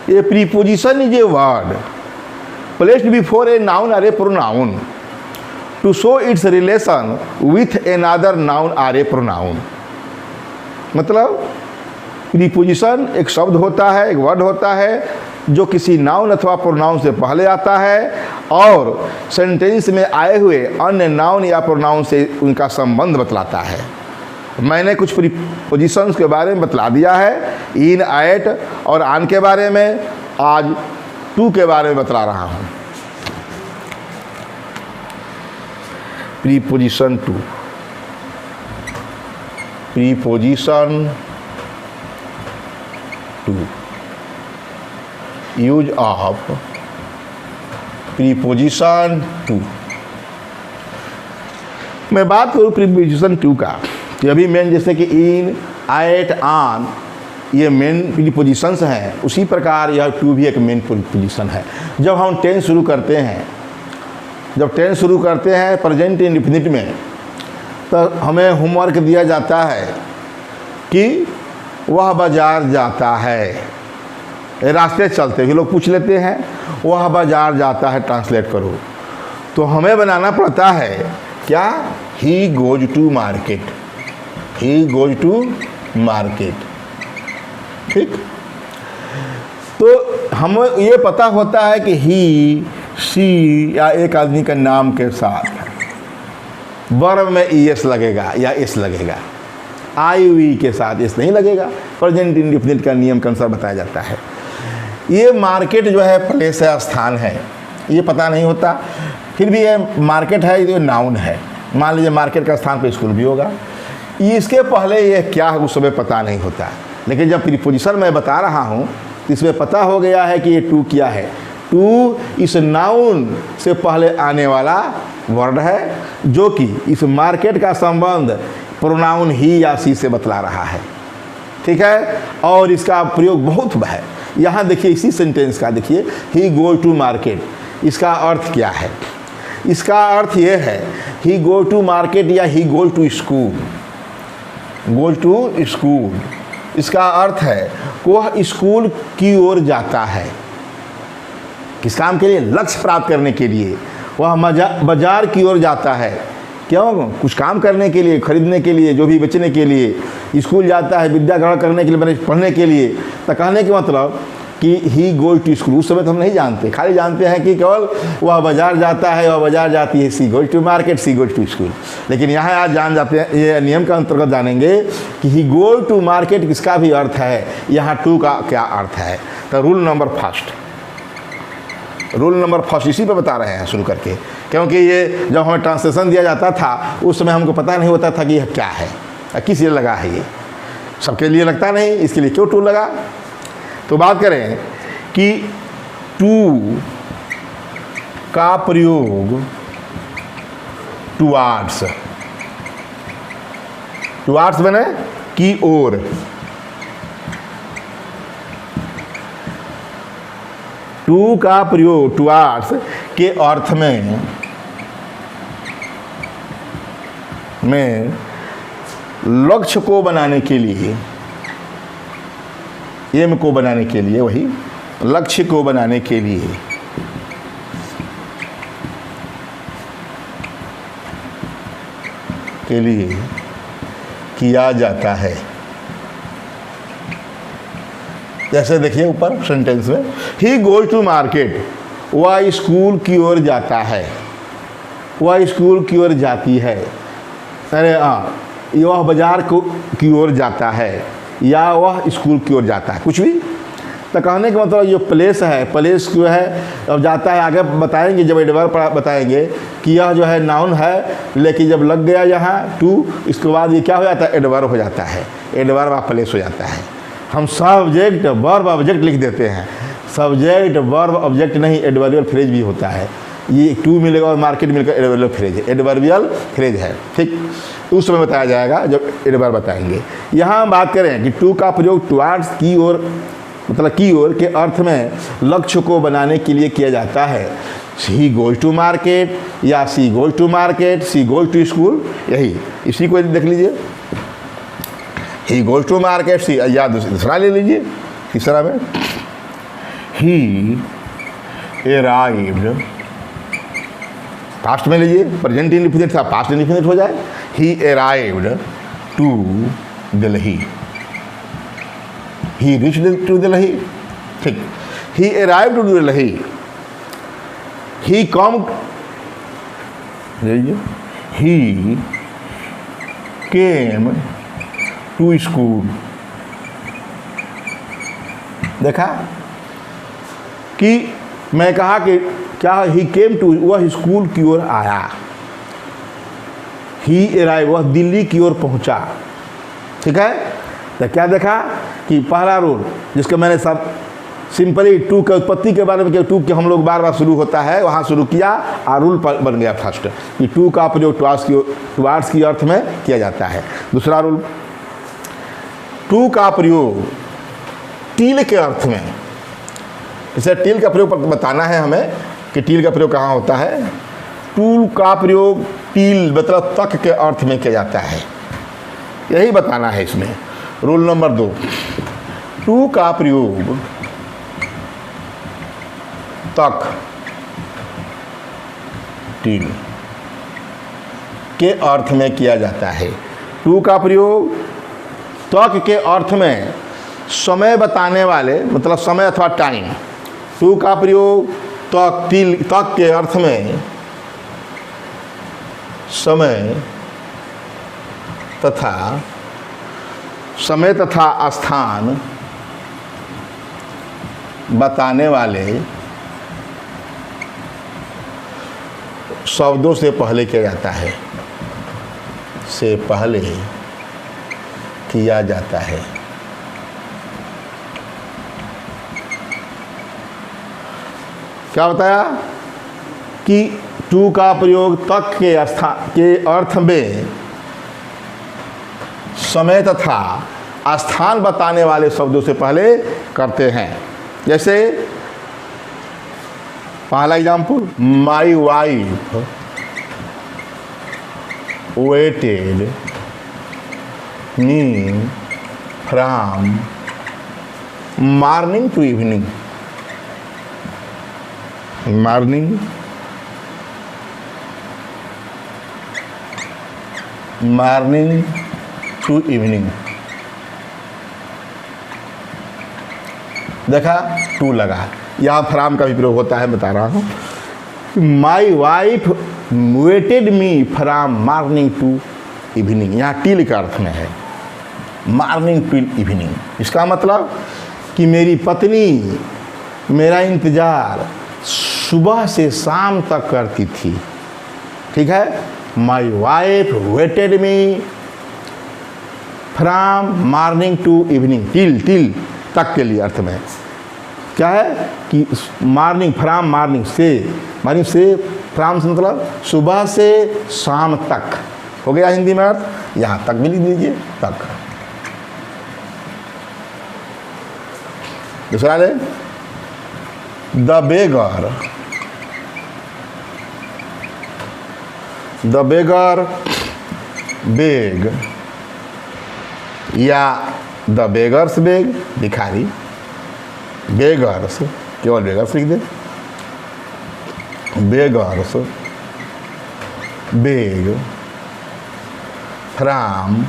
A preposition is a word placed before a noun or a pronoun to show its relation with another noun or a pronoun. मतलब preposition एक शब्द होता है, एक word होता है जो किसी नाउन अथवा प्रोनाउन से पहले आता है और सेंटेंस में आए हुए अन्य नाउन या प्रोनाउन से उनका संबंध बतलाता है। मैंने कुछ प्रीपोजिशंस के बारे में बतला दिया है, इन, एट और ऑन के बारे में। आज टू के बारे में बतला रहा हूँ। Preposition to, preposition to, use of preposition to. मैं बात करूँ प्रीपोजिशन टू का, कि अभी मेन जैसे कि इन, एट, ऑन ये मेन प्रीपोजिशंस हैं, उसी प्रकार यह टू भी एक मेन प्रीपोजिशन है। जब हम टेंस शुरू करते हैं, जब टेंस शुरू करते हैं प्रेजेंट इंडेफिनिट में, तो हमें होमवर्क दिया जाता है कि वह बाजार जाता है। रास्ते चलते हुए लोग पूछ लेते हैं वह बाजार जाता है, ट्रांसलेट करो। तो हमें बनाना पड़ता है क्या, he goes to market, he goes to market. ठीक, तो हमें ये पता होता है कि ही, सी या एक आदमी का नाम के साथ वर्ब में ईएस लगेगा या एस लगेगा, आई वी के साथ एस नहीं लगेगा। प्रेजेंट इंडेफिनिट का नियम के अनुसार बताया जाता है। ये मार्केट जो है प्लेस है, स्थान है, ये पता नहीं होता, फिर भी ये मार्केट है, ये नाउन है। मान लीजिए मार्केट का स्थान पे स्कूल भी होगा, इसके पहले ये क्या है उस समय पता नहीं होता। लेकिन जब प्रीपोजिशन मैं बता रहा हूँ इसमें पता हो गया है कि ये टू क्या है। टू इस नाउन से पहले आने वाला वर्ड है जो कि इस मार्केट का संबंध प्रोनाउन ही या सी से बतला रहा है। ठीक है, और इसका प्रयोग बहुत है। यहाँ देखिए इसी सेंटेंस का देखिए, ही गो टू मार्केट, इसका अर्थ क्या है? इसका अर्थ ये है ही गो टू मार्केट या he go to school, go to school. इसका अर्थ है वह स्कूल की ओर जाता है। किस काम के लिए? लक्ष्य प्राप्त करने के लिए। वह बाजार की ओर जाता है, क्यों? कुछ काम करने के लिए, खरीदने के लिए, जो भी बेचने के लिए। स्कूल जाता है विद्या ग्रहण करने के लिए, पढ़ने के लिए। तो कहने के मतलब कि ही गोज टू स्कूल, उस समय तो हम नहीं जानते, खाली जानते हैं कि केवल वह बाजार जाता है, वह बाजार जाती है, she goes to market, she goes to school. लेकिन यहाँ आज जान जाते हैं, ये नियम के अंतर्गत जानेंगे कि ही गोज टू मार्केट किसका भी अर्थ है, यहाँ टू का क्या अर्थ है। तो रूल नंबर फर्स्ट इसी पे बता रहे हैं शुरू करके, क्योंकि ये जब हमें ट्रांसलेशन दिया जाता था उस समय हमको पता नहीं होता था कि यह क्या है, किस लिए लगा है। ये सबके लिए लगता नहीं, इसके लिए क्यों टू लगा। तो बात करें कि टू का प्रयोग टुवार्ड्स, टुवार्ड्स बने की ओर, टू का प्रयोग टुवार्ड्स के अर्थ में लक्ष्य को बनाने के लिए, एम को बनाने के लिए, वही लक्ष्य को बनाने के लिए किया जाता है। जैसे देखिए ऊपर सेंटेंस में, ही गोज टू मार्केट, वह स्कूल की ओर जाता है, वह स्कूल की ओर जाती है। अरे हाँ, वह बाजार की ओर जाता है या वह स्कूल की ओर जाता है, कुछ भी। तो कहने का मतलब जो प्लेस है, प्लेस जो है अब जाता है, आगे बताएंगे जब एडवर्ब बताएंगे कि यह जो है नाउन है, लेकिन जब लग गया यहाँ टू, इसके बाद ये क्या हो जाता है, एडवर्ब हो जाता है, एडवर्ब ऑफ प्लेस हो जाता है। हम सब्जेक्ट वर्ब ऑब्जेक्ट लिख देते हैं, सब्जेक्ट वर्ब ऑब्जेक्ट नहीं, एडवर्बियल फ्रेज भी होता है। ये टू मिलेगा और मार्केट मिलेगा, एडवर्बियल फ्रेज है, एडवर्बियल फ्रेज है। ठीक, तो उस समय बताया जाएगा जब एडवर्ब बताएंगे। यहाँ हम बात करें कि टू का प्रयोग टुवार्ड्स की ओर, मतलब की ओर के अर्थ में लक्ष्य को बनाने के लिए किया जाता है। ही गोज टू मार्केट या she goes to market, she goes to school, यही इसी को देख लीजिए। He goes to market, she, या दूसरा ले लीजिए, तीसरा में ही अराइव्ड, पास्ट में लीजिए, प्रेजेंट इंडिफिनिट था, पास्ट इंडिफिनिट हो जाए, he arrived to Delhi, he reached to Delhi, ठीक, he arrived to Delhi, he come, he came to school. देखा कि मैं कहा कि क्या ही केम टू, वह स्कूल की ओर आया, ही अराइव, वह दिल्ली की ओर पहुंचा। ठीक है, तो क्या देखा कि पहला रूल जिसका मैंने सब सिंपली टू के उत्पत्ति के बारे में किया, टू के हम लोग बार बार शुरू होता है वहाँ शुरू किया और रूल बन गया फर्स्ट कि टू का प्रयोग टुवार्ड्स की अर्थ में किया जाता है। दूसरा रूल, टू का प्रयोग टिल के अर्थ में, इसे टिल का प्रयोग बताना है हमें कि टिल का प्रयोग कहाँ होता है। टू का प्रयोग टिल मतलब तक के अर्थ में किया जाता है, यही बताना है इसमें। रूल नंबर 2, टू का प्रयोग तक टिल के अर्थ में किया जाता है। टू का प्रयोग तक के अर्थ में समय बताने वाले मतलब समय अथवा टाइम, टू का प्रयोग तक टिल तक के अर्थ में समय तथा स्थान बताने वाले शब्दों से पहले किया जाता है, से पहले किया जाता है। क्या बताया कि टू का प्रयोग तक के स्थान के अर्थ में समय तथा स्थान बताने वाले शब्दों से पहले करते हैं। जैसे पहला example, my wife waited me from morning to evening, morning to evening. देखा टू लगा, यहाँ फ्राम का भी प्रयोग होता है, बता रहा हूँ। My wife waited me from morning to evening, यहाँ टिल का अर्थ में है, मॉर्निंग टू इवनिंग। इसका मतलब कि मेरी पत्नी मेरा इंतज़ार सुबह से शाम तक करती थी। ठीक है, my wife waited me from morning to evening, till तक के लिए अर्थ में क्या है कि मॉर्निंग फ्राम मॉर्निंग से फ्राम से मतलब सुबह से शाम तक हो गया हिंदी में अर्थ। यहाँ तक भी लिख दीजिए, तक। दूसरा ले, द बेगर बेग या द बेगर्स बेग, भिखारी, बेगर्स केवल बेगर्स लिख दे, beggars beg from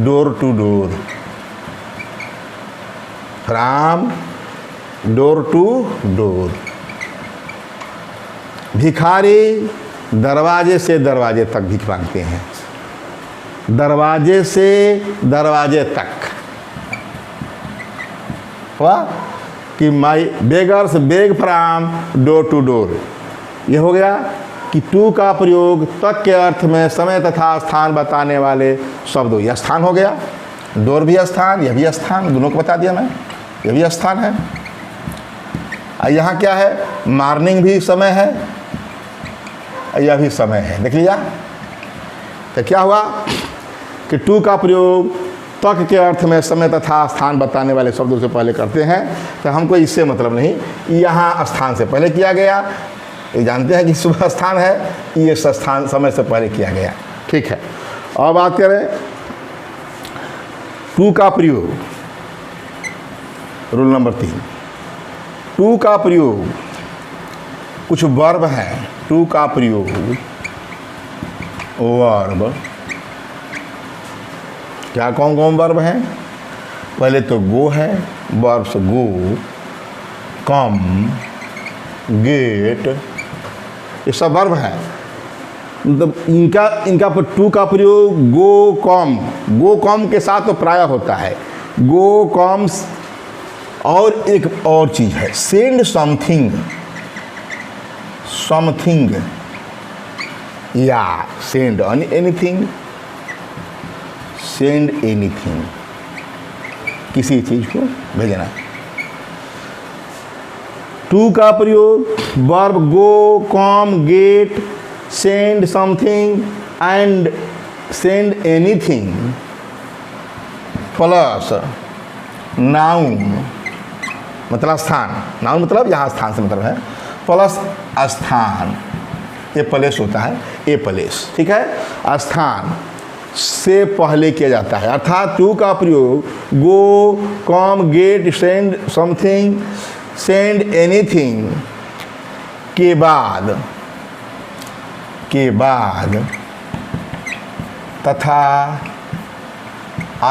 door to door, from door to door. भिखारी दरवाजे से दरवाजे तक भीख मांगते हैं, दरवाजे से दरवाजे तक हुआ कि my beggars beg from door to door. ये हो गया कि टू का प्रयोग तक के अर्थ में समय तथा स्थान बताने वाले शब्दों, यह स्थान हो गया, डोर भी स्थान, यह भी स्थान, दोनों को बता दिया मैं, यह भी स्थान है। यहाँ क्या है, मॉर्निंग भी समय है, यह भी समय है, देख लिया। तो क्या हुआ कि टू का प्रयोग तक के अर्थ में समय तथा स्थान बताने वाले शब्दों से पहले करते हैं, तो हमको इससे मतलब नहीं, यहाँ स्थान से पहले किया गया, ये जानते हैं कि सुबह स्थान है, ये स्थान समय से पहले किया गया। ठीक है, और बात करें टू का प्रयोग रूल नंबर 3, टू का प्रयोग, कुछ वर्ब हैं, टू का प्रयोग वर्ब, क्या कौन कौन वर्ब हैं? पहले तो गो है, वर्ब से गो, कम, गेट, ये सब वर्ब हैं। मतलब इनका पर टू का प्रयोग गो कॉम के साथ तो प्राय होता है, गो कॉम्स। और एक और चीज़ है, सेंड समथिंग, समथिंग या सेंड एनीथिंग, सेंड एनीथिंग, किसी चीज़ को भेजना। टू का प्रयोग verb go, come, get, send something and send anything plus noun, मतलब स्थान, नाउन मतलब यहाँ स्थान से मतलब है, प्लस स्थान, ये प्लेस होता है, ए प्लेस, ठीक है, स्थान से पहले किया जाता है। अर्थात टू का प्रयोग go, come, get, send something, send anything के बाद तथा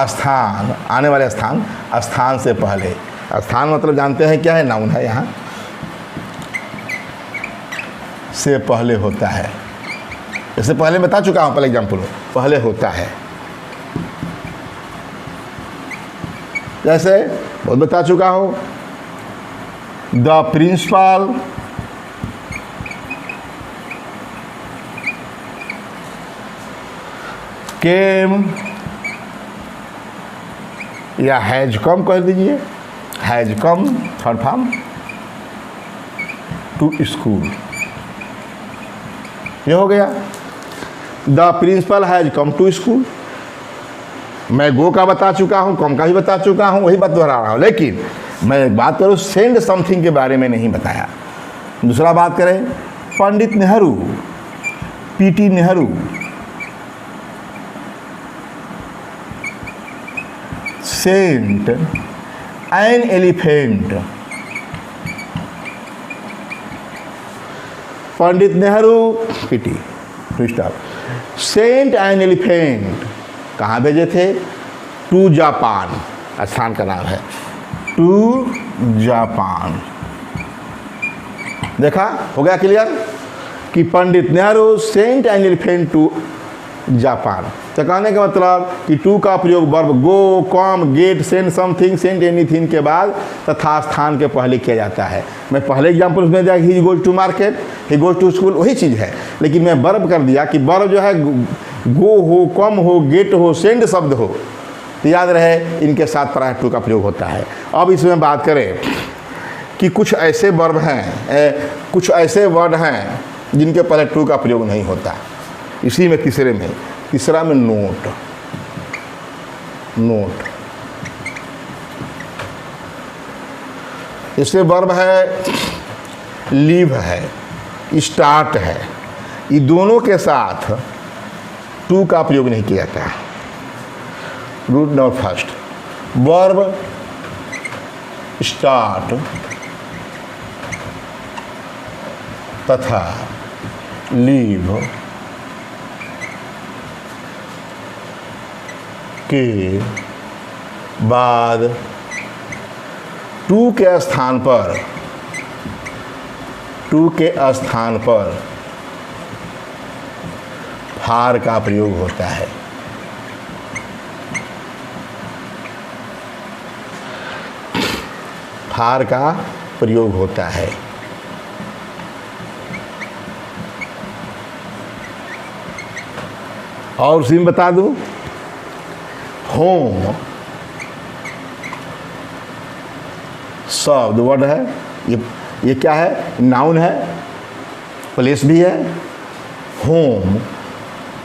स्थान, आने वाले स्थान, स्थान से पहले। स्थान मतलब जानते हैं क्या है? नाउन है, यहाँ से पहले होता है। इससे पहले बता चुका हूँ, पहले एग्जाम्पल हो, पहले होता है। जैसे बहुत बता चुका हूँ, द प्रिंसिपल केम, या हैज कम कर दीजिए, has come third form to school, ये हो गया। The principal has come to school, मैं गो का बता चुका हूँ, कम का भी बता चुका हूँ, वही बात दोहरा रहा हूँ, लेकिन मैं बात करूँ सेंड समथिंग के बारे में नहीं बताया। दूसरा बात करें, Pandit Nehru, PT Nehru, sent an elephant, Pandit Nehru PT to stop, sent an elephant कहाँ भेजे थे? टू जापान, स्थान का नाम है, टू जापान। देखा, हो गया क्लियर कि Pandit Nehru sent an elephant to Japan. तो कहने का मतलब कि टू का प्रयोग verb go, come, get, send something, send anything के बाद तथा स्थान के पहले किया जाता है। मैं पहले एग्जाम्पल उसमें दिया, he goes to market, he goes to school, वही चीज़ है, लेकिन मैं वर्ब कर दिया कि वर्ब जो है गो हो, कम हो, गेट हो, सेंड शब्द हो, तो याद रहे इनके साथ प्राय टू का प्रयोग होता है। अब इसमें बात करें कि कुछ ऐसे वर्ब हैं, कुछ ऐसे वर्ड हैं जिनके पहले टू का प्रयोग नहीं होता। इसी में तीसरा में नोट, इससे वर्ब है, लीव है, स्टार्ट है, ये दोनों के साथ टू का प्रयोग नहीं किया जाता है। Rule number first, verb start तथा लीव के बाद टू के स्थान पर फार का प्रयोग होता है। फार का प्रयोग होता है। और उसी में बता दूं, होम शब्द वर्ड है, ये क्या है? नाउन है, प्लेस भी है। होम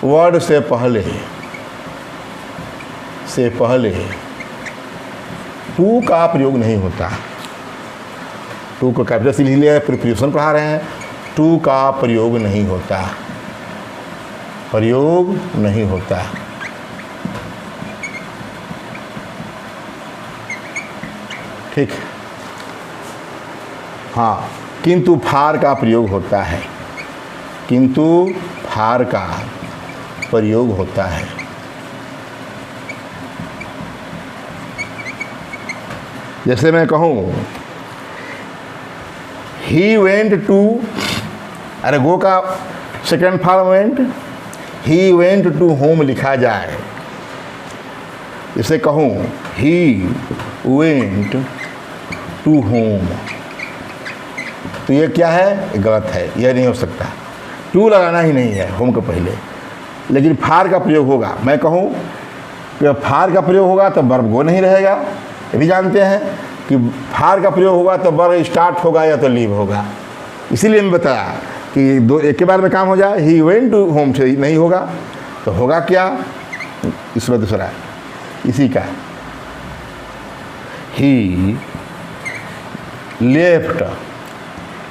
वर्ड से पहले टू का प्रयोग नहीं होता। टू को कैपिटल से लिख लिया, प्रिपोजिशन पढ़ा रहे हैं, टू का प्रयोग नहीं होता, ठीक। हाँ, किंतु फार का प्रयोग होता है, किंतु फार का प्रयोग होता है। जैसे मैं कहूँ ही वेंट टू, अरे गो का second form went, he went to home लिखा जाए। जैसे कहूँ ही वेंट टू होम, तो ये क्या है, ये गलत है, यह नहीं हो सकता। टू लगाना ही नहीं है होम के पहले, लेकिन फार का प्रयोग होगा। मैं कहूँ कि फार का प्रयोग होगा तो वर्ब गो नहीं रहेगा, ये भी जानते हैं कि फार का प्रयोग होगा तो वर्ब स्टार्ट होगा या तो लीव होगा। इसीलिए मैं बताया कि दो एक के बार में काम हो जाए। ही वेंट टू होम से नहीं होगा तो होगा क्या, इसमें दूसरा इसी का ही लेफ्ट,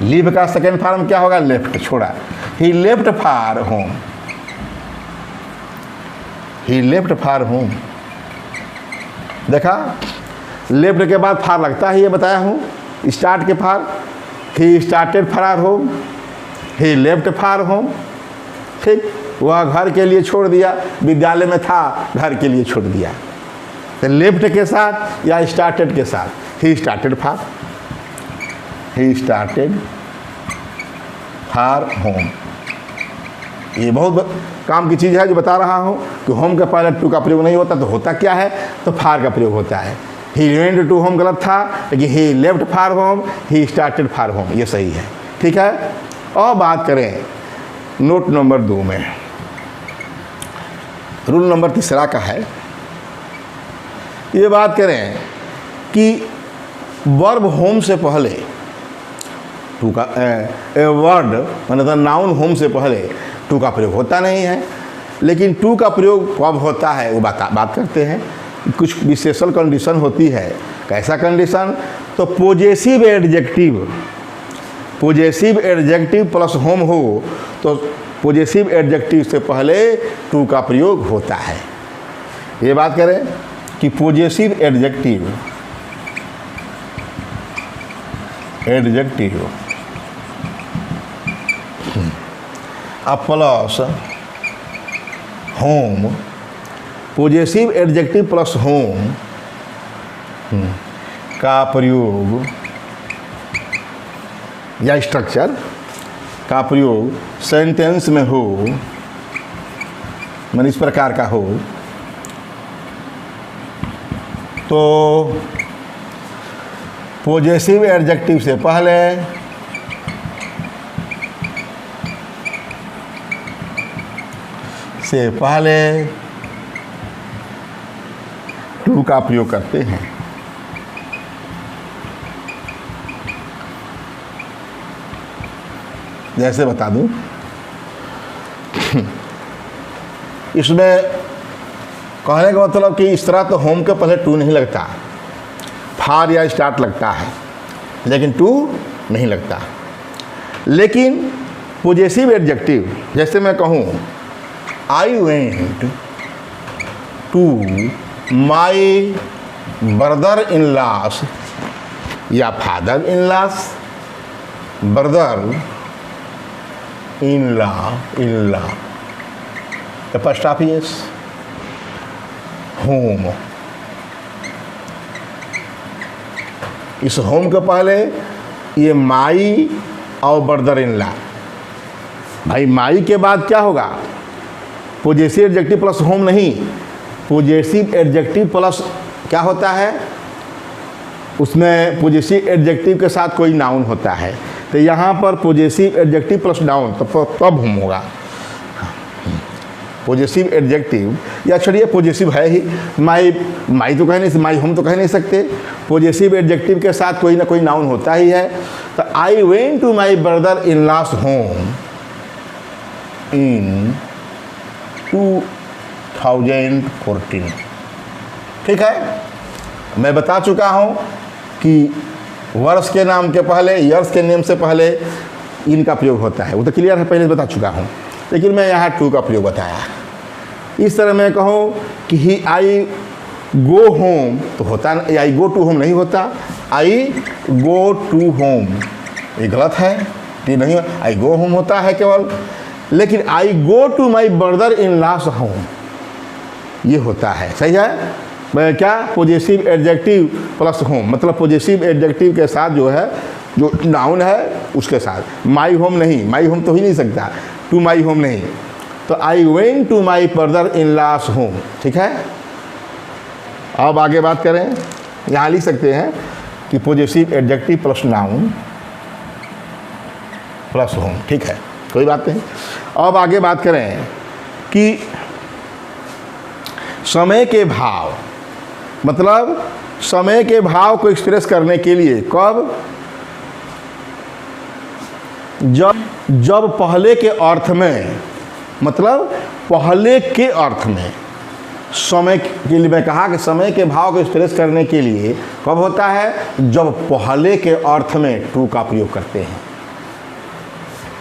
लीव का सेकेंड फॉर्म क्या होगा, लेफ्ट, छोड़ा। He left for home, he left for home. देखा, लेफ्ट के बाद फार लगता है, ये बताया हूँ। स्टार्ट के for, he started for home, he left for home. ठीक, वह घर के लिए छोड़ दिया, विद्यालय में था, घर के लिए छोड़ दिया। तो लेफ्ट के साथ या स्टार्टेड के साथ, ही started for, he started for home. ये बहुत काम की चीज़ है जो बता रहा हूँ कि होम के पहले टू का प्रयोग नहीं होता, तो होता क्या है, तो फार का प्रयोग होता है। ही वेंट टू होम गलत था, लेकिन he left for home, he started for home, ये सही है। ठीक है, और बात करें नोट नंबर 2 में, रूल नंबर 3 का है। ये बात करें कि वर्ब होम से पहले टू का वर्ड मतलब नाउन होम से पहले टू का प्रयोग होता नहीं है, लेकिन टू का प्रयोग कब होता है वो बात करते हैं। कुछ विशेषण कंडीशन होती है। कैसा कंडीशन, तो possessive adjective, possessive adjective plus home हो तो पॉजेसिव एडजेक्टिव से पहले टू का प्रयोग होता है। ये बात करें कि पॉजेसिव एडजेक्टिव अब plus home, possessive adjective plus home का प्रयोग या स्ट्रक्चर का प्रयोग सेंटेंस में हो, मन इस प्रकार का हो, तो पॉजेसिव एडजेक्टिव से पहले टू का प्रयोग करते हैं। जैसे बता दूं, इसमें कहने का मतलब कि इस तरह तो होम के पहले टू नहीं लगता, फार या स्टार्ट लगता है, लेकिन टू नहीं लगता। लेकिन पॉजेसिव एडजेक्टिव, जैसे मैं कहूँ I went to my brother in law's या father in law's, brother in law the first half is home. इस होम के पहले ये माई और ब्रदर इन लॉ, भाई माई के बाद क्या होगा, पॉजेसिव एडजेक्टिव प्लस होम नहीं, पॉजेसिव एडजेक्टिव प्लस क्या होता है, उसमें पॉजेसिव एडजेक्टिव के साथ कोई नाउन होता है। तो यहाँ पर पॉजेसिव एडजेक्टिव प्लस नाउन तब होम होगा। पॉजेसिव एडजेक्टिव या छोड़िए, पॉजेसिव है ही, माई तो कह नहीं, माई होम तो कह नहीं सकते, पॉजेसिव एडजेक्टिव के साथ कोई ना कोई नाउन होता ही है। तो I went to my brother in law's home in 2014। ठीक है, मैं बता चुका हूँ कि वर्ष के नाम के पहले, ईयर्स के नेम से पहले इनका प्रयोग होता है, वो तो क्लियर है, पहले बता चुका हूँ, लेकिन मैं यहाँ टू का प्रयोग बताया। इस तरह मैं कहूँ कि ही आई गो होम तो होता, आई गो टू होम नहीं होता, आई गो टू होम ये गलत है, ये नहीं। आई गो होम होता है केवल, लेकिन I go to my brother in law's home ये होता है। सही है? मैं क्या पॉजिटिव एडजेक्टिव प्लस होम, मतलब पॉजिटिव एडजेक्टिव के साथ जो है, जो नाउन है उसके साथ। माई होम नहीं, माई होम तो ही नहीं सकता, टू माई होम नहीं। तो I went to my brother in law's home. ठीक है, अब आगे बात करें। यहाँ लिख सकते हैं कि positive adjective plus noun plus home. ठीक है, कोई बात नहीं। अब आगे बात करें कि समय के भाव, मतलब समय के भाव को एक्सप्रेस करने के लिए कब, जब पहले के अर्थ में, मतलब पहले के अर्थ में समय के लिए, मैं कहा कि समय के भाव को एक्सप्रेस करने के लिए कब होता है, जब पहले के अर्थ में टू का प्रयोग करते हैं।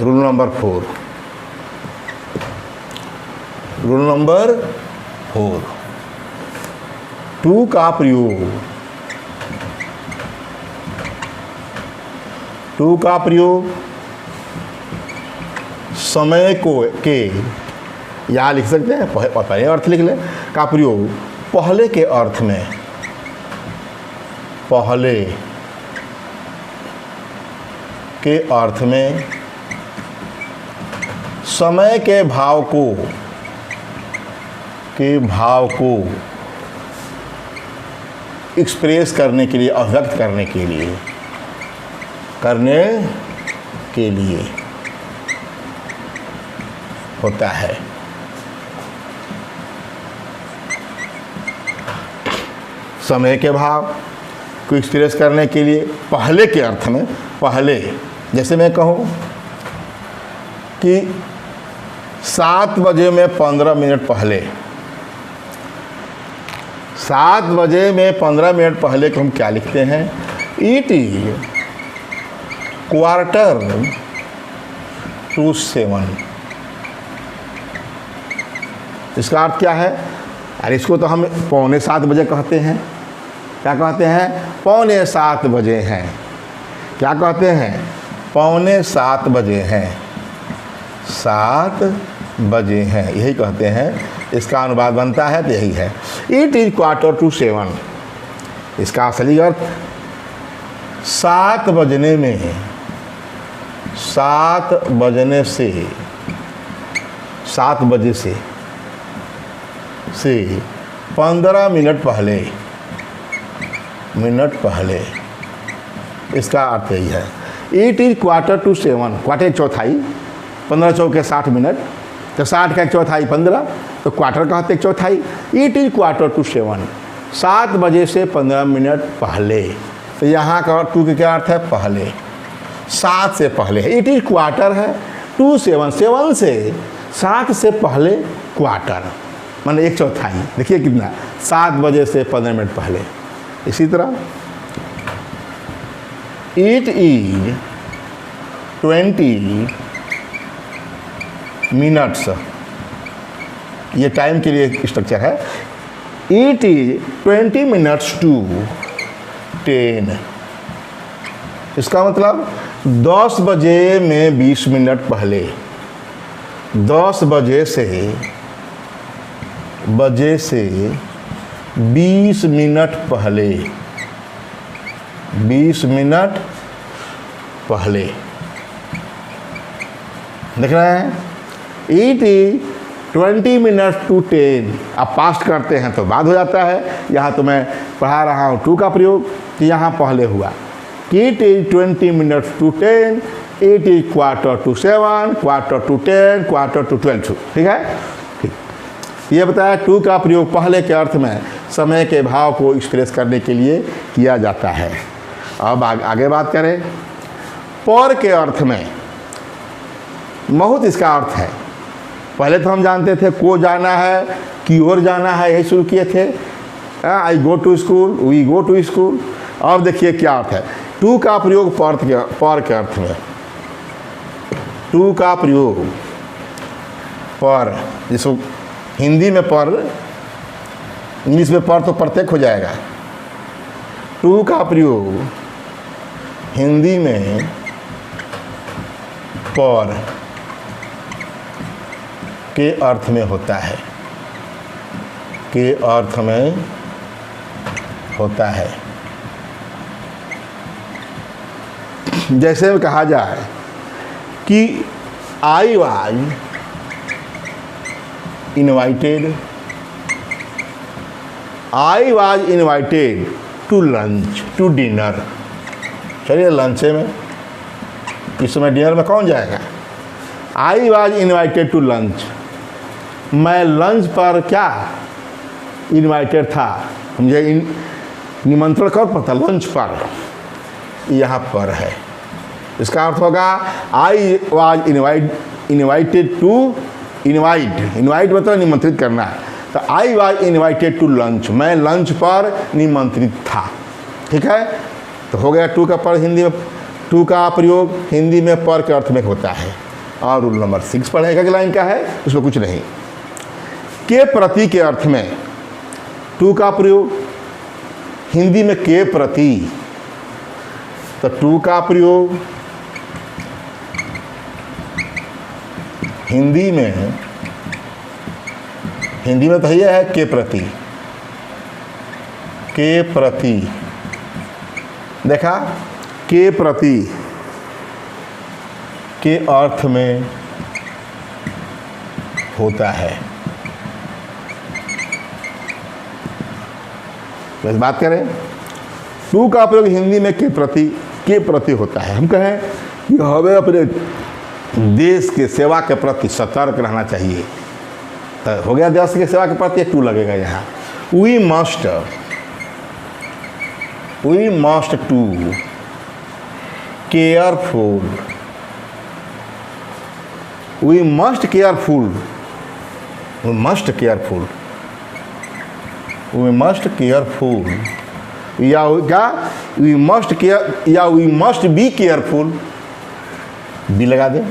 Rule number 4, rule number 4, to का प्रयोग, टू का प्रयोग समय को के, यहाँ लिख सकते हैं पहले अर्थ लिख लें, का प्रयोग पहले के अर्थ में, पहले के अर्थ में समय के भाव को एक्सप्रेस करने के लिए, अभिव्यक्त करने के लिए होता है। समय के भाव को एक्सप्रेस करने के लिए पहले के अर्थ में, पहले, जैसे मैं कहूँ कि 7 बजे में 15 मिनट पहले, 7 बजे में 15 मिनट पहले को हम क्या लिखते हैं, इट इज 6:45। इसका अर्थ क्या है? अरे इसको तो हम 6:45 बजे कहते हैं। क्या कहते हैं? 6:45 बजे हैं। क्या कहते हैं? 6:45 बजे हैं, 7 बजे हैं, यही कहते हैं। इसका अनुवाद बनता है तो यही है, इट इज 6:45। इसका असली अर्थ 7 बजने में, 7 बजने से, 7 बजे से 15 मिनट पहले, इसका अर्थ यही है। इट इज 6:45, क्वार्टर चौथाई, 15 चौके 60 मिनट, तो 60 का एक चौथाई 15, तो क्वार्टर कहते एक चौथाई। इट इज 6:45, 7 बजे से 15 मिनट पहले। तो यहाँ का टू के क्या अर्थ है? पहले, 7 से पहले। इट इज क्वार्टर है, 2 7, 7 से 7 से पहले क्वार्टर, माने एक चौथाई। देखिए कितना, 7 बजे से 15 मिनट पहले। इसी तरह इट इज 20 मिनट्स, ये टाइम के लिए स्ट्रक्चर है। It is 20 minutes to 10। इसका मतलब 10 बजे में 20 मिनट पहले, 10 बजे से 20 मिनट पहले, 20 मिनट पहले। देख रहे हैं? It is 20 minute to 10। आप पास्ट करते हैं तो बाद हो जाता है। यहाँ तो मैं पढ़ा रहा हूँ टू का प्रयोग, कि यहाँ पहले हुआ। It is 20 minutes to 10, it is 6:45, 7:45, 10:45। ठीक है, ठीक। ये बताया टू का प्रयोग पहले के अर्थ में समय के भाव को एक्सप्रेस करने के लिए किया जाता है। अब आगे बात करें पर के अर्थ में। बहुत इसका अर्थ है। पहले तो हम जानते थे को जाना है, की ओर जाना है, यही शुरू किए थे। I go to school, we go to school. अब देखिए क्या अर्थ है टू का प्रयोग पर के अर्थ में। टू का प्रयोग पर, जिसको हिंदी में पर, इंग्लिश में पर तो प्रत्येक हो जाएगा। टू का प्रयोग हिंदी में पर के अर्थ में होता है, के अर्थ में होता है। जैसे कहा जाए कि I was invited, I was invited to lunch, to dinner. चलिए लंच में, इस समय डिनर में कौन जाएगा? I was invited to lunch, मैं लंच पर क्या इनवाइटेड था, मुझे निमंत्रण कब पर था? लंच पर, यहाँ पर है। इसका अर्थ होगा I was invited to, invite मतलब निमंत्रित करना। तो I was invited to lunch, मैं लंच पर निमंत्रित था। ठीक है, तो हो गया टू का पर हिंदी में, टू का प्रयोग हिंदी में पर के अर्थ में होता है। और रूल नंबर 6 पढ़ेगा कि लाइन का है, उसमें कुछ नहीं। के प्रति के अर्थ में टू का प्रयोग हिंदी में के प्रति, तो टू का प्रयोग हिंदी में तो यह है के प्रति, के प्रति। देखा, के प्रति के अर्थ में होता है। बस बात करें, टू का प्रयोग हिंदी में के प्रति होता है। हम कहें कि हमें अपने देश के सेवा के प्रति सतर्क रहना चाहिए, तो हो गया देश के सेवा के प्रति टू लगेगा यहाँ। We must to careful, we must careful, we must careful, we must careful, या क्या वी मस्ट केयर, या we must be careful, be लगा दें।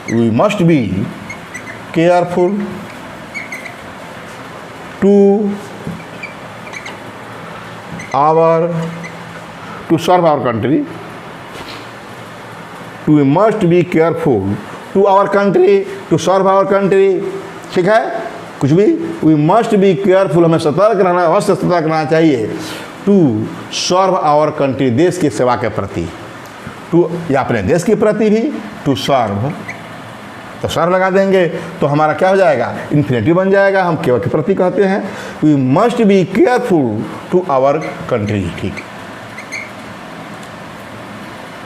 We must be careful to serve our country, we must be careful to our country, to serve our country। ठीक है, कुछ भी we must be careful, हमें सतर्क रहना, अवश्य सतर्क रहना चाहिए। to serve our country, देश की सेवा के प्रति, to या अपने देश के प्रति भी, to serve, तो सर्व लगा देंगे तो हमारा क्या हो जाएगा? इन्फिनेटिव बन जाएगा। हम केवल के प्रति कहते हैं we must be careful to our country. ठीक,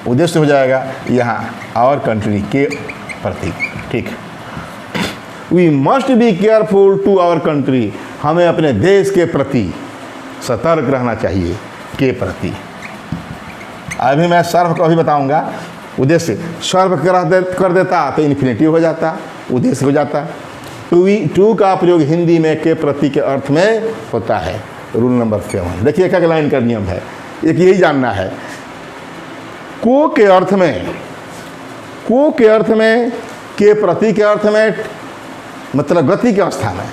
उद्देश्य हो जाएगा यहाँ आवर कंट्री के प्रति। ठीक, we must be careful to our country, हमें अपने देश के प्रति सतर्क रहना चाहिए, के प्रति। अभी मैं सर्व को भी बताऊंगा। उद्देश्य सर्व कर देता तो इन्फिनेटिव हो जाता, उद्देश्य हो जाता। टू का प्रयोग हिंदी में के प्रति के अर्थ में होता है। रूल नंबर 7 देखिए, एक लाइन का नियम है, एक यही जानना है। को के अर्थ में, को के अर्थ में, के प्रति के अर्थ में, मतलब गति के अवस्था में,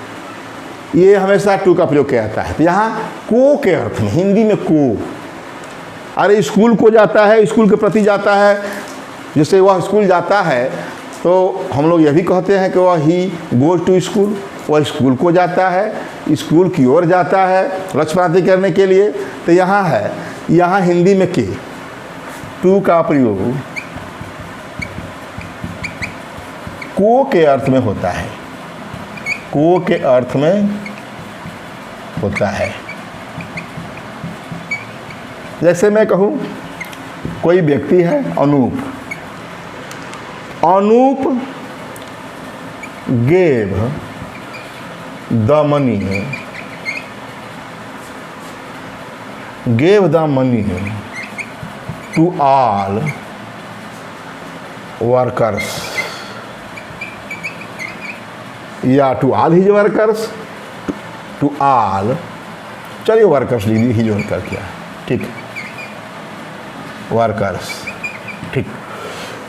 ये हमेशा टू का प्रयोग किया जाता है। तो यहाँ को के अर्थ में हिंदी में को, अरे स्कूल को जाता है, स्कूल के प्रति जाता है। जैसे वह स्कूल जाता है तो हम लोग यह भी कहते हैं कि वह ही गोज टू स्कूल, वह स्कूल को जाता है, स्कूल की ओर जाता है लक्ष्य प्राप्ति करने के लिए। तो यहाँ है, यहाँ हिंदी में के टू का प्रयोग को के अर्थ में होता है, को के अर्थ में होता है। जैसे मैं कहूँ कोई व्यक्ति है Anoop, Anoop gave the money, gave the money to all workers, या to all his workers, to all, चलिए वर्कर्स लीजिए, हिज वर्कर क्या, ठीक, वर्कर्स। ठीक,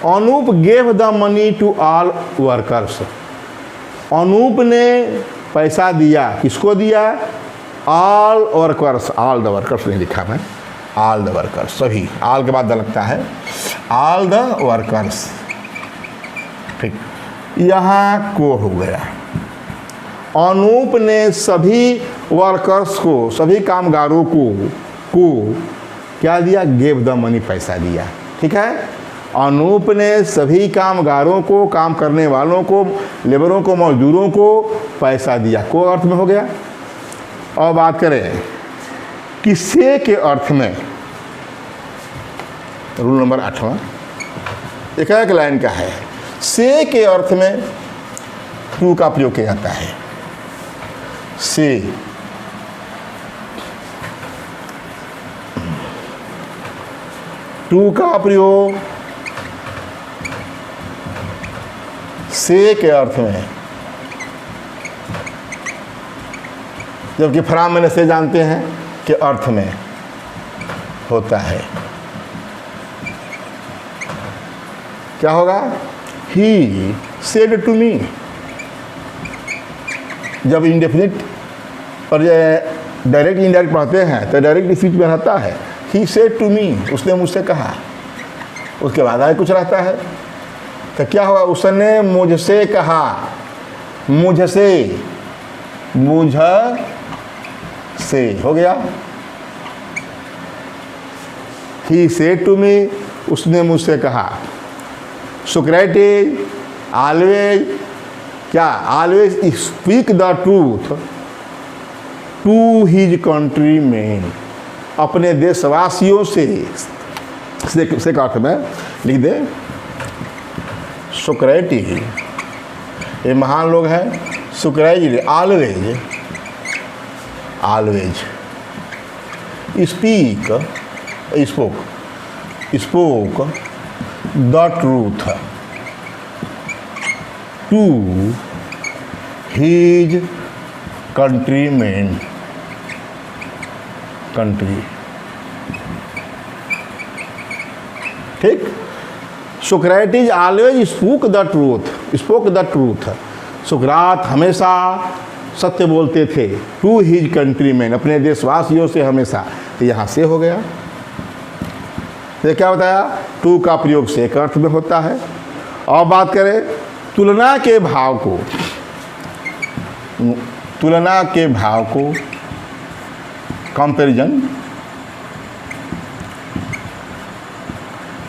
Anoop gave the money to all workers, Anoop ने पैसा दिया, किसको दिया? All workers, all the workers नहीं लिखा मैं, ऑल द वर्कर्स, सभी, ऑल के बाद द लगता है, ऑल द वर्कर्स, ठीक, यहाँ को हो गया। अनूप ने सभी वर्कर्स को, सभी कामगारों को क्या दिया? गेव द मनी, पैसा दिया। ठीक है, अनूप ने सभी कामगारों को, काम करने वालों को, लेबरों को, मजदूरों को पैसा दिया। को अर्थ में हो गया। और बात करें किसे के अर्थ में, रूल नंबर 8वां, एक लाइन का है। से के अर्थ में टू का प्रयोग किया जाता है। से, टू का प्रयोग से के अर्थ में, जबकि फ्राम मैंने से जानते हैं कि अर्थ में होता है। क्या होगा? He said to me. जब इंडेफिनिट और डायरेक्ट इनडायरेक्ट पढ़ते हैं तो डायरेक्ट स्पीच में रहता है ही सेड टू मी, उसने मुझसे कहा। उसके बाद आगे कुछ रहता है तो क्या होगा? उसने मुझसे कहा, मुझसे, मुझ से हो गया। ही सेड टू मी, उसने मुझसे कहा। सोक्रेटिस ऑलवेज, क्या? Always speak the truth to his country man, अपने देशवासियों से का अर्थ में लिख दे। सोक्रेटिस, ये महान लोग हैं। Socrates always, always speak, spoke the truth to his country man, country. ठीक, Socrates always spoke the truth, सुकरात हमेशा सत्य बोलते थे। टू हिज कंट्री मैन, अपने देशवासियों से हमेशा। तो यहाँ से हो गया। तो क्या बताया? टू का प्रयोग से एक अर्थ में होता है। और बात करें तुलना के भाव को, तुलना के भाव को, कंपैरिजन,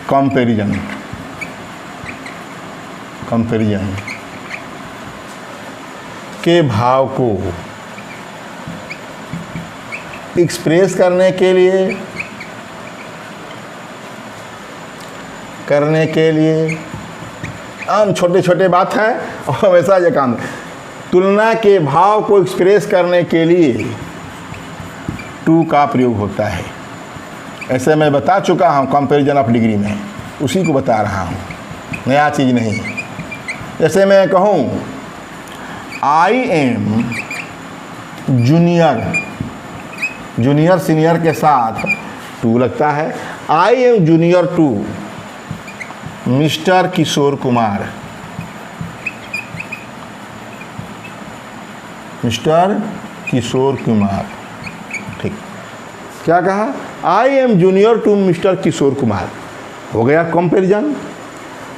कंपैरिजन, कंपैरिजन के भाव को एक्सप्रेस करने के लिए आम छोटे छोटे बात हैं और हमेशा ये काम। तुलना के भाव को एक्सप्रेस करने के लिए टू का प्रयोग होता है। ऐसे मैं बता चुका हूँ कंपैरिजन ऑफ डिग्री में, उसी को बता रहा हूँ, नया चीज़ नहीं। जैसे मैं कहूँ I am junior, junior senior के साथ टू लगता है। I am junior to mister Kishore Kumar, mister Kishore Kumar. ठीक, क्या कहा? I am junior to mister Kishore Kumar. हो गया कंपैरिजन।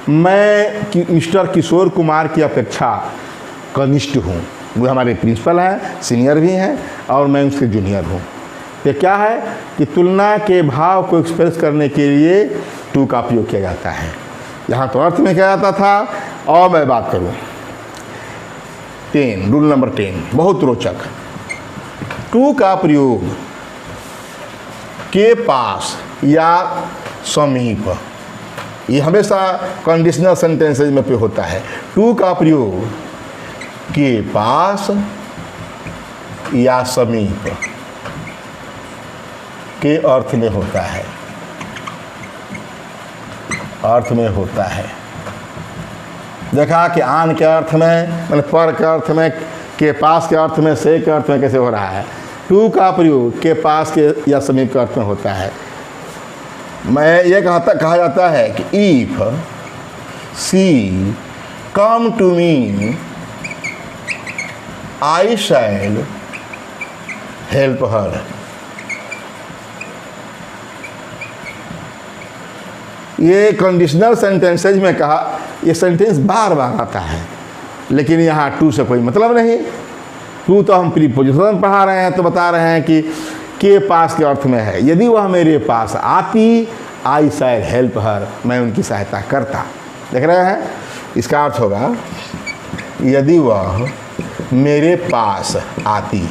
मैं मिस्टर किशोर कुमार की अपेक्षा कनिष्ठ हूँ। वो हमारे प्रिंसिपल हैं, सीनियर भी हैं, और मैं उसके जूनियर हूँ। ये क्या है कि तुलना के भाव को एक्सप्रेस करने के लिए टू का उपयोग किया जाता है। यहाँ तो अर्थ में किया जाता था। और मैं बात करूँ 10, रूल नंबर 10, बहुत रोचक। टू का प्रयोग के पास या समीप, ये हमेशा कंडीशनल सेंटेंसेज में पे होता है। टू का प्रयोग के पास या समीप के अर्थ में होता है, अर्थ में होता है। देखा कि आन के अर्थ में, मतलब पर के अर्थ में, के पास के अर्थ में, से के अर्थ में कैसे हो रहा है। टू का प्रयोग के पास के या समीप के अर्थ में होता है। मैं ये कहा जाता है कि if she come to me I shall help her. ये कंडीशनल सेंटेंसेज में कहा, ये सेंटेंस बार बार आता है, लेकिन यहाँ टू से कोई मतलब नहीं। टू तो हम प्रीपोजिशन पढ़ा रहे हैं, तो बता रहे हैं कि के पास के अर्थ में है। यदि वह मेरे पास आती, आई शायद हेल्प हर, मैं उनकी सहायता करता। देख रहे हैं, इसका अर्थ होगा यदि वह मेरे पास आती,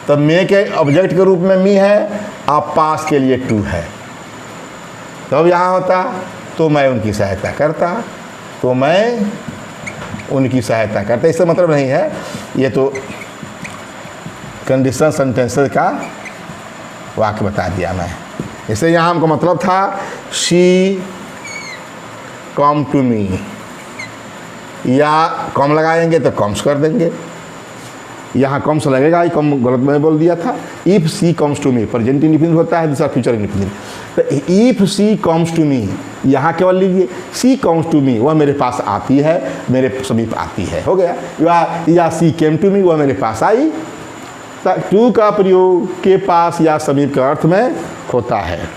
तब मैं के ऑब्जेक्ट के रूप में मी है, आप पास के लिए टू है। तब यहाँ होता तो मैं उनकी सहायता करता, तो मैं उनकी सहायता करता। इससे मतलब नहीं है, ये तो कंडीशनल सेंटेंसेस का वाक्य बता दिया मैं। इससे यहाँ हमको मतलब था शी कम टू मी, या कम लगाएंगे तो कम्स कर देंगे, यहाँ कम्स लगेगा, ही कम गलत मैंने बोल दिया था। If she comes to me present indefinite होता है, दूसरा फ्यूचर इंडिफिनिट। तो if she comes to me, यहाँ केवल लीजिए सी कम्स टू मी, वह मेरे पास आती है, मेरे समीप आती है, हो गया। या सी केम टू मी, वह मेरे पास आई। टू का प्रयोग के पास या समीप के अर्थ में होता है।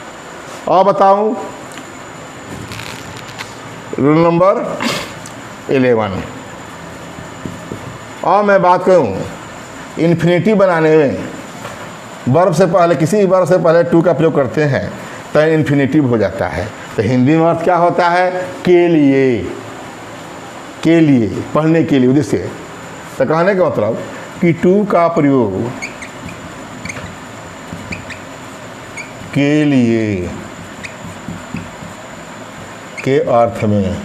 और बताऊं रूल नंबर 11, और मैं बात करूं इन्फिनिटिव बनाने में, वर्ब से पहले, किसी वर्ब से पहले टू का प्रयोग करते हैं तो इन्फिनिटिव हो जाता है। तो हिंदी में अर्थ क्या होता है? के लिए, के लिए, पढ़ने के लिए, उद्देश्य। तो कहने का मतलब कि टू का प्रयोग के लिए के अर्थ में,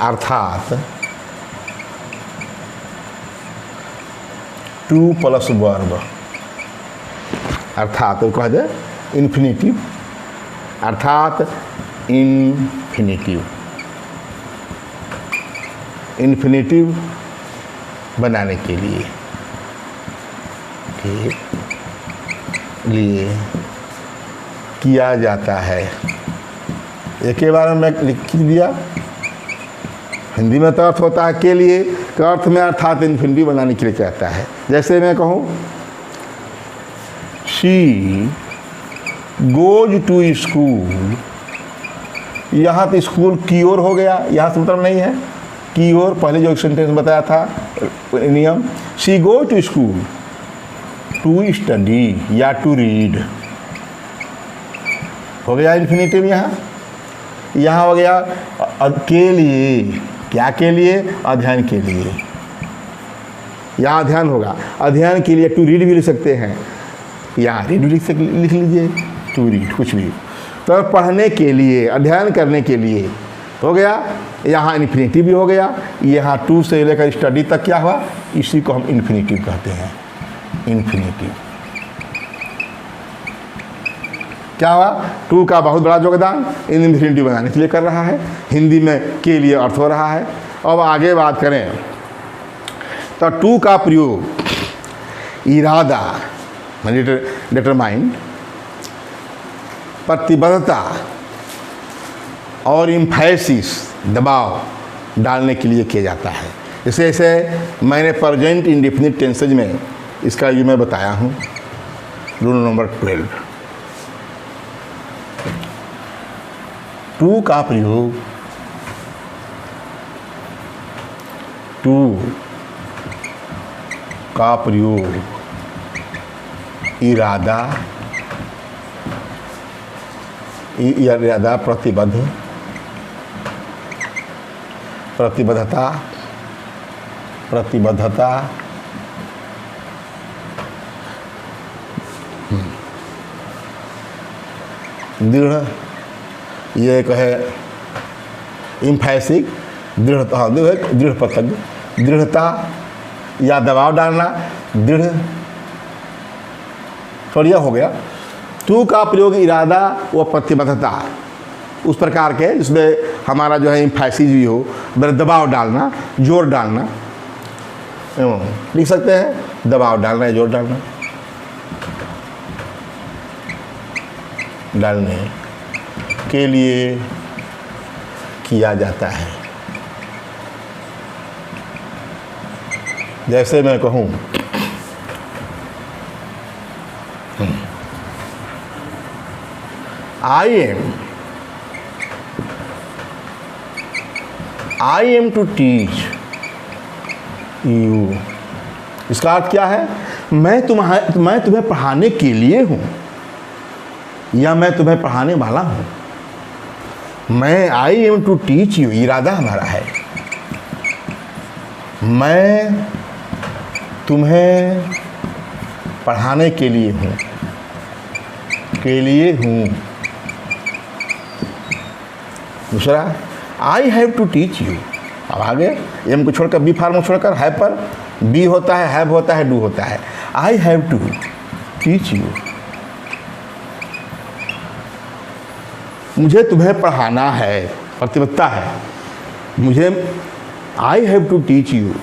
अर्थात टू प्लस वर्ब, अर्थात तो कह दे इन्फिनिटिव, अर्थात इन्फिनिटिव, इन्फिनिटिव बनाने के लिए किया जाता है। एक के बारे में मैं लिख दिया। हिंदी में तो अर्थ होता है के लिए, का अर्थ में अर्थात इन्फिनिटिव बनाने के लिए चाहता है। जैसे मैं कहूँ शी गोज टू स्कूल, यहाँ तो स्कूल की ओर हो गया, यहाँ से मतलब नहीं है की ओर। पहले जो सेंटेंस बताया था नियम, she go to school to study या टू रीड, हो गया इन्फिनिटिव। यहाँ हो गया के लिए, क्या के लिए? अध्ययन के लिए। यहाँ अध्ययन होगा, अध्ययन के लिए टू रीड भी लिख सकते हैं, यहाँ रीड लिख लीजिए, टू रीड, कुछ भी। तो पढ़ने के लिए, अध्ययन करने के लिए हो गया। यहाँ इन्फिनिटिव भी हो गया। यहाँ टू से लेकर स्टडी तक क्या हुआ? इसी को हम इन्फिनिटिव कहते हैं। इन्फिनिटिव क्या हुआ? टू का बहुत बड़ा योगदान इन्फिनिटिव बनाने के लिए कर रहा है। हिंदी में के लिए अर्थ हो रहा है। अब आगे बात करें तो टू का प्रयोग इरादा, डिटरमाइन, प्रतिबद्धता और इम्फेसिस, दबाव डालने के लिए किया जाता है। जैसे मैंने प्रेजेंट इंडेफिनिट टेंसेज में इसका ये मैं बताया हूँ। रूल नंबर 12, टू का प्रयोग इरादा, प्रतिबद्धता दृढ़, ये एक है इम्फेसिक, दृढ़ता, दृढ़ पतंग, दृढ़ता या दबाव डालना, दृढ़, थोड़ा हो गया। टू का प्रयोग इरादा व प्रतिबद्धता, उस प्रकार के जिसमें हमारा जो है इम्फेसिस भी हो, दबाव डालना, जोर डालना, लिख सकते हैं दबाव डालना है, जोर डालना, डालने के लिए किया जाता है। जैसे मैं कहूँ I am to teach you. इसका अर्थ क्या है? मैं तुम्हें पढ़ाने के लिए हूँ या मैं तुम्हें पढ़ाने वाला हूँ। मैं I am to teach you, इरादा हमारा है। मैं तुम्हें पढ़ाने के लिए हूँ, दूसरा I have to teach you. अब आगे एम को छोड़कर, बी फार्म को छोड़कर हैव पर बी होता है, हैव होता है, डू होता है। I have to teach you, मुझे तुम्हें पढ़ाना है, प्रतिबद्धता है। मुझे I have to teach you,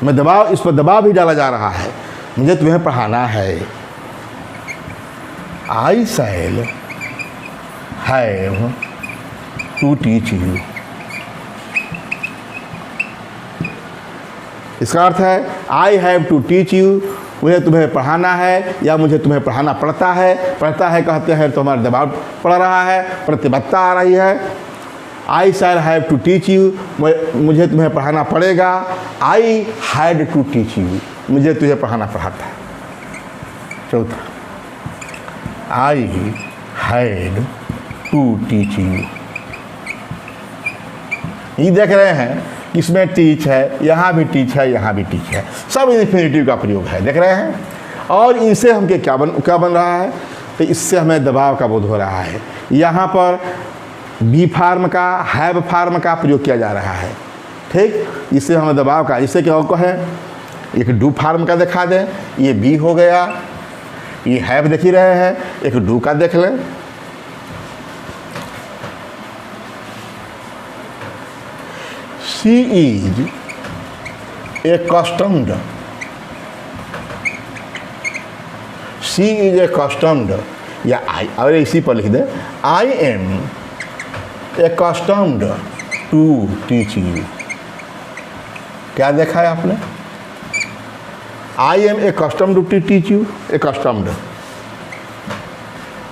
मैं इस पर दबाव भी डाला जा रहा है, मुझे तुम्हें पढ़ाना है। I shall have to teach you. इसका अर्थ है I have to teach you, मुझे तुम्हें पढ़ाना है या मुझे तुम्हें पढ़ाना पड़ता है। पढ़ता है कहते हैं तो हमारा दबाव पड़ रहा है, प्रतिबद्धता आ रही है। I shall have to teach you, मुझे तुम्हें पढ़ाना पड़ेगा। I had to teach you, मुझे तुझे पढ़ाना पड़ता है। चौथा I had to teach you. ये देख रहे हैं इसमें टीच है, यहाँ भी टीच है, यहाँ भी टीच है, सब इन्फिनिटिव का प्रयोग है, देख रहे हैं। और इनसे हम क्या बन रहा है? तो इससे हमें दबाव का बोध हो रहा है। यहाँ पर बी फार्म का, हैव फार्म का प्रयोग किया जा रहा है, ठीक। इससे हमें दबाव का, इससे क्या होगा है, एक डू फार्म का दिखा दें, ये बी हो गया, ये हैव देख ही रहे हैं, एक डू का देख लें। She is accustomed, she is accustomed, या आई, और इसी पर लिख दे I am accustomed to teach you. क्या देखा है आपने? I am accustomed to teach you, accustomed,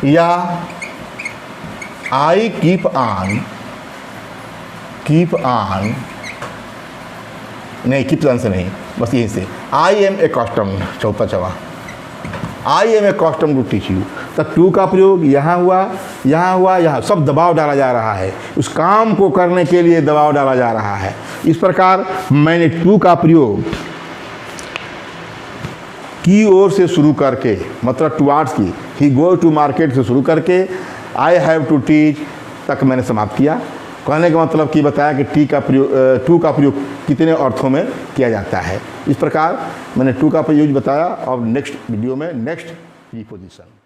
या आई कीप ऑन नहीं, कीप ऑन से नहीं, बस यहीं से आई एम accustomed, चौथा I am accustomed to teach you. तब टू का प्रयोग यहाँ हुआ, यहाँ सब दबाव डाला जा रहा है, उस काम को करने के लिए दबाव डाला जा रहा है। इस प्रकार मैंने टू का प्रयोग की ओर से शुरू करके, मतलब टुवार्ड्स की, ही गो टू मार्केट से शुरू करके आई हैव टू टीच तक मैंने समाप्त किया। कहने का मतलब कि बताया कि टू का प्रयोग कितने अर्थों में किया जाता है। इस प्रकार मैंने टू का प्रयोग बताया। और नेक्स्ट वीडियो में नेक्स्ट प्रीपोजिशन।